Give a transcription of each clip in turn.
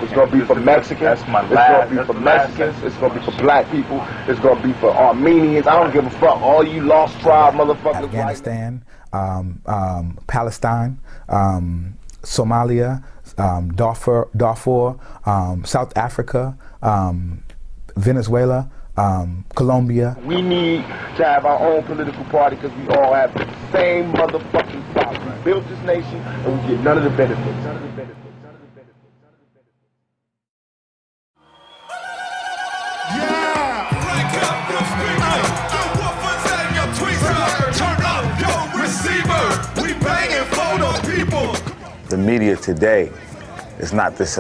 It's going to be for Mexicans. It's going to be for Mexicans. It's going to be for black people. It's going to be for Armenians. I don't give a fuck. All you lost tribe motherfuckers. Afghanistan, Palestine, Somalia, Darfur, South Africa, Venezuela, Colombia. We need to have our own political party because we all have the same motherfucking problem. We built this nation and we get none of the benefits. None of the benefits. None of the benefits. None of the benefits. Yeah! Break up your speaker. The woofers and your tweeters. Turn up your receiver. We banging for the people. The media today is not this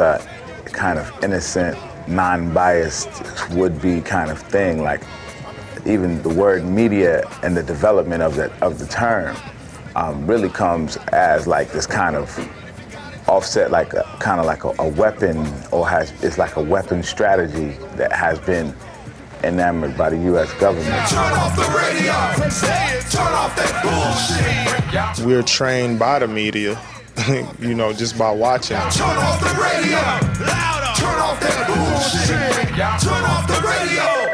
kind of innocent, non-biased, would-be kind of thing. Like, even the word media and the development of the term really comes as like this kind of offset, like a weapon, or it's like a weapon strategy that has been enamored by the U.S. government. Turn off the radio. Say it. Turn off that bullshit. We're trained by the media, you know, just by watching. Turn off the radio. Louder. Turn off that bullshit. Turn off the radio.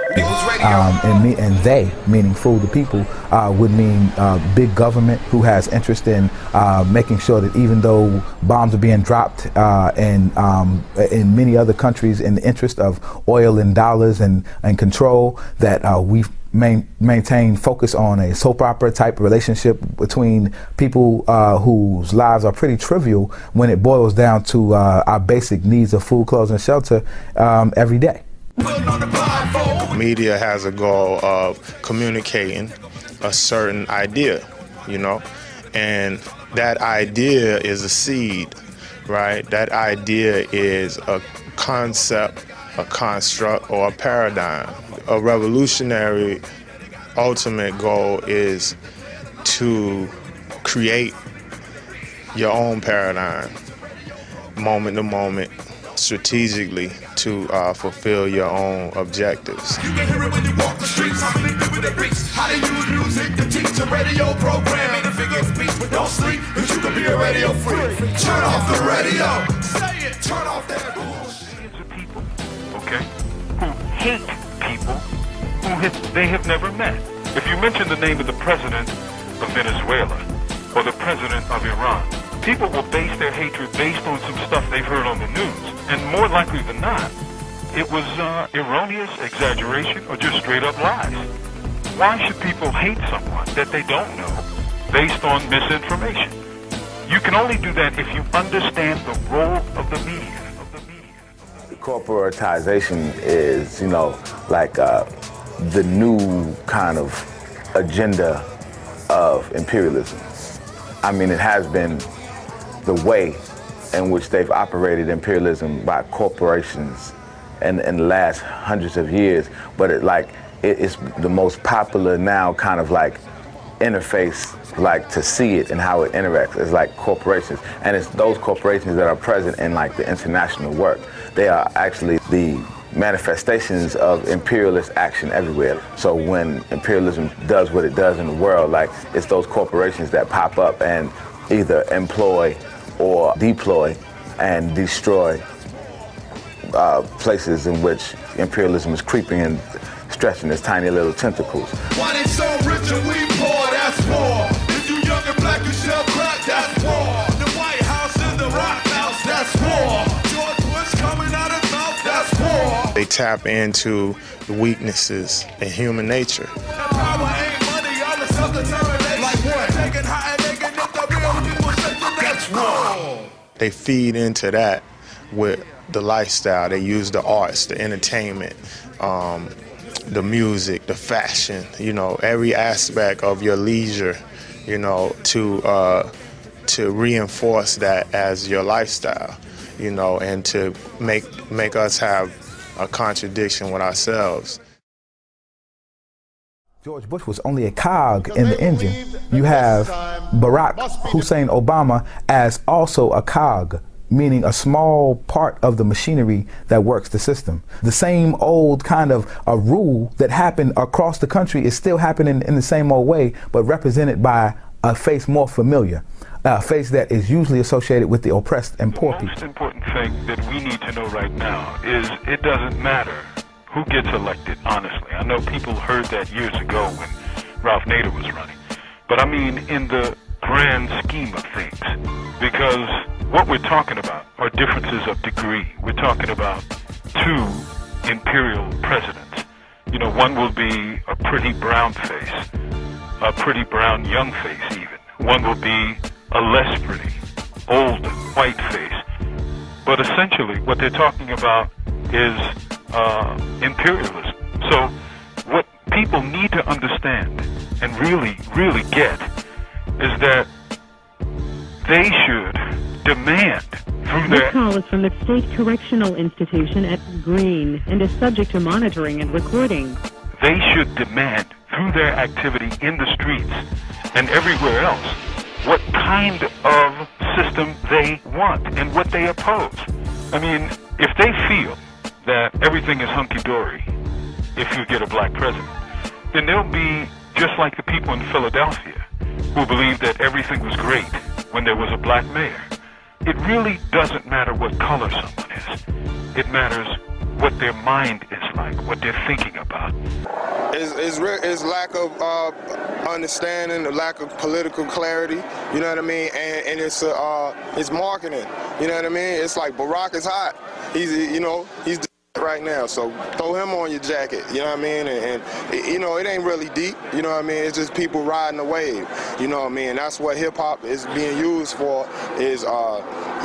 And they, meaning fool the people, would mean big government who has interest in making sure that even though bombs are being dropped in many other countries in the interest of oil and dollars and control, that we maintain focus on a soap opera type relationship between people whose lives are pretty trivial when it boils down to our basic needs of food, clothes, and shelter every day. Media has a goal of communicating a certain idea, you know, and that idea is a seed, right? That idea is a concept, a construct, or a paradigm. A revolutionary ultimate goal is to create your own paradigm, moment to moment, strategically, to fulfill your own objectives. You can hear it when you walk the streets. How many people that reach? How to use music to teach a radio program. Ain't a figure of speech, but don't sleep, cause you can be a radio freak. Turn off the radio. Say it. Turn off that bullshit. It's people, okay, who hate people who they have never met. If you mention the name of the president of Venezuela or the president of Iran, people will base their hatred based on some stuff they've heard on the news. And more likely than not, it was erroneous, exaggeration, or just straight up lies. Why should people hate someone that they don't know based on misinformation? You can only do that if you understand the role of the media. The corporatization is, you know, like the new kind of agenda of imperialism. I mean, it has been the way in which they've operated imperialism by corporations in the last hundreds of years, but it's the most popular now kind of like interface, like to see it and how it interacts. It's like corporations, and it's those corporations that are present in like the international work. They are actually the manifestations of imperialist action everywhere. So when imperialism does what it does in the world, like it's those corporations that pop up and either employ or deploy and destroy places in which imperialism is creeping and stretching its tiny little tentacles. Why they so rich and we poor, that's war. If you young and black, you sell crack, that's war. The White House and the Rock House, that's war. George Bush coming out his mouth, that's war. They tap into the weaknesses in human nature. Power ain't money, all the self-determination. Like what? Taking high and making it the real people say that's war. They feed into that with the lifestyle. They use the arts, the entertainment, the music, the fashion, you know, every aspect of your leisure, you know, to reinforce that as your lifestyle, you know, and to make us have a contradiction with ourselves. George Bush was only a cog in the engine. You have Barack Hussein Obama as also a cog, meaning a small part of the machinery that works the system. The same old kind of a rule that happened across the country is still happening in the same old way, but represented by a face more familiar, a face that is usually associated with the oppressed and poor people. The most important thing that we need to know right now is it doesn't matter who gets elected, honestly. I know people heard that years ago when Ralph Nader was running. But I mean in the grand scheme of things, because what we're talking about are differences of degree. We're talking about two imperial presidents. You know, one will be a pretty brown face, a pretty brown young face even. One will be a less pretty, old, white face. But essentially what they're talking about is imperialism. So what people need to understand and really, really get is that they should demand through their... This call is from the State Correctional Institution at Green and is subject to monitoring and recording. They should demand through their activity in the streets and everywhere else what kind of system they want and what they oppose. I mean, if they feel that everything is hunky-dory if you get a black president, then they'll be just like the people in Philadelphia who believed that everything was great when there was a black mayor. It really doesn't matter what color someone is. It matters what their mind is like, what they're thinking about. It's lack of understanding, the lack of political clarity, you know what I mean, and it's marketing, you know what I mean. It's like Barack is hot. He's the right now, so throw him on your jacket, you know what I mean, and you know, it ain't really deep, you know what I mean, it's just people riding the wave, you know what I mean. That's what hip-hop is being used for, is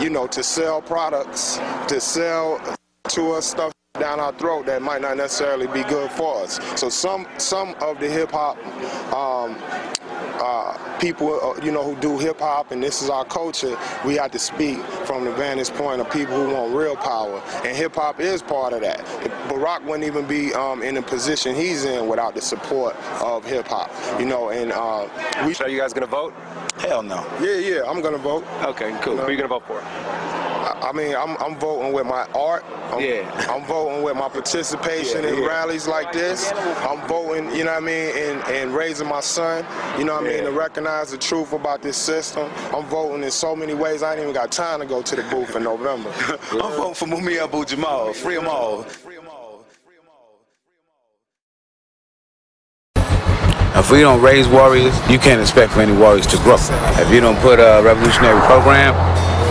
you know, to sell products, to sell to us stuff down our throat that might not necessarily be good for us. So some of the hip-hop people, you know, who do hip-hop, and this is our culture, we have to speak from the vantage point of people who want real power, and hip-hop is part of that. Barack wouldn't even be in the position he's in without the support of hip-hop, you know, and So are you guys gonna vote? Hell no. Yeah, I'm gonna vote. Okay, cool. You know? Who are you gonna vote for? I mean, I'm voting with my art. I'm voting with my participation in rallies like this. I'm voting, you know what I mean, and raising my son, you know what I mean, to recognize the truth about this system. I'm voting in so many ways, I ain't even got time to go to the booth in November. I'm voting for Mumia Abu Jamal. Free them all. If we don't raise warriors, you can't expect for any warriors to grow. If you don't put a revolutionary program,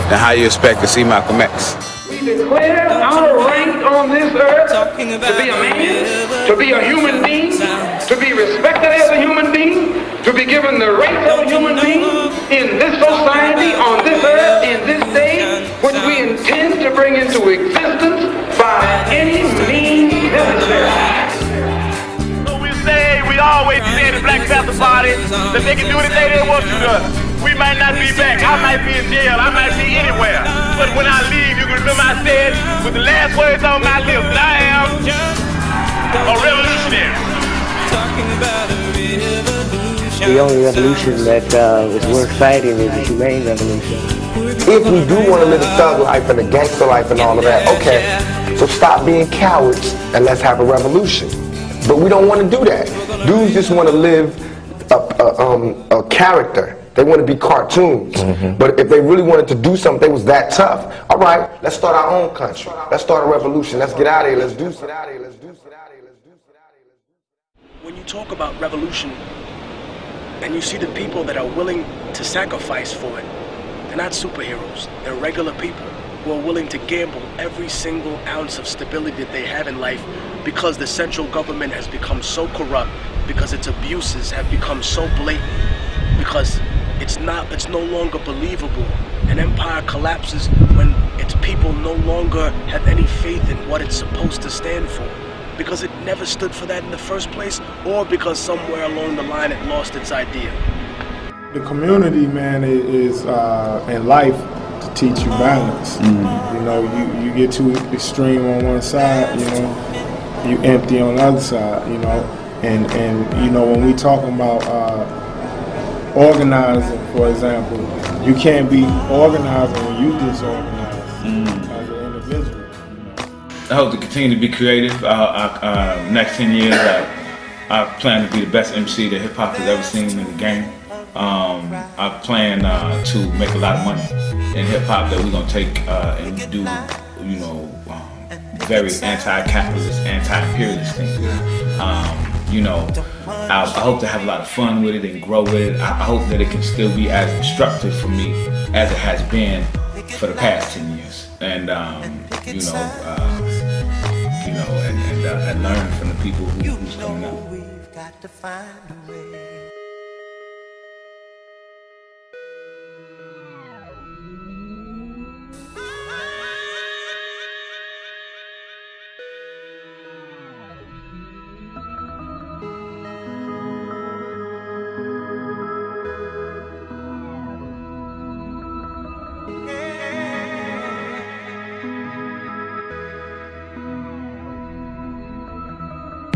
then how you expect to see Malcolm X? We declare our right on this earth to be a man, to be a human being, to be respected as a human being, to be given the rights of a human being in this society, on this earth, in this day, which we intend to bring into existence by any means necessary. We always say in the Black Panther Party that they can do anything they want to us. We might not be back. I might be in jail. I might be anywhere. But when I leave, you can remember I said with the last words on my lips, I am a revolutionary. The only revolution that is worth fighting is the humane revolution. If we do want to live a thug life and a gangster life and all of that, okay, so stop being cowards and let's have a revolution. But we don't want to do that. Dudes just want to live a character. They want to be cartoons. But if they really wanted to do something, they was that tough. All right, let's start our own country. Let's start a revolution. Let's get out of here. Let's do something. When you talk about revolution and you see the people that are willing to sacrifice for it, they're not superheroes. They're regular people who are willing to gamble every single ounce of stability that they have in life because the central government has become so corrupt, because its abuses have become so blatant, because it's no longer believable. An empire collapses when its people no longer have any faith in what it's supposed to stand for, because it never stood for that in the first place, or because somewhere along the line it lost its idea. The community, man, is in life to teach you balance. You know, you get too extreme on one side, you know, you empty on the other side, you know, and you know, when we talking about organizing, for example, you can't be organizing when you disorganize as an individual. I hope to continue to be creative. Next 10 years, I plan to be the best MC that hip hop has ever seen in the game. I plan to make a lot of money in hip hop that we're gonna take and do, you know, very anti-capitalist, anti-imperialist things. You know, I hope to have a lot of fun with it and grow with it. I hope that it can still be as instructive for me as it has been for the past 10 years. And you know, and learn from the people who's coming up. We've got to find a way.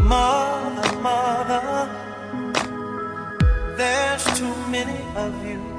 Mother, mother, there's too many of you.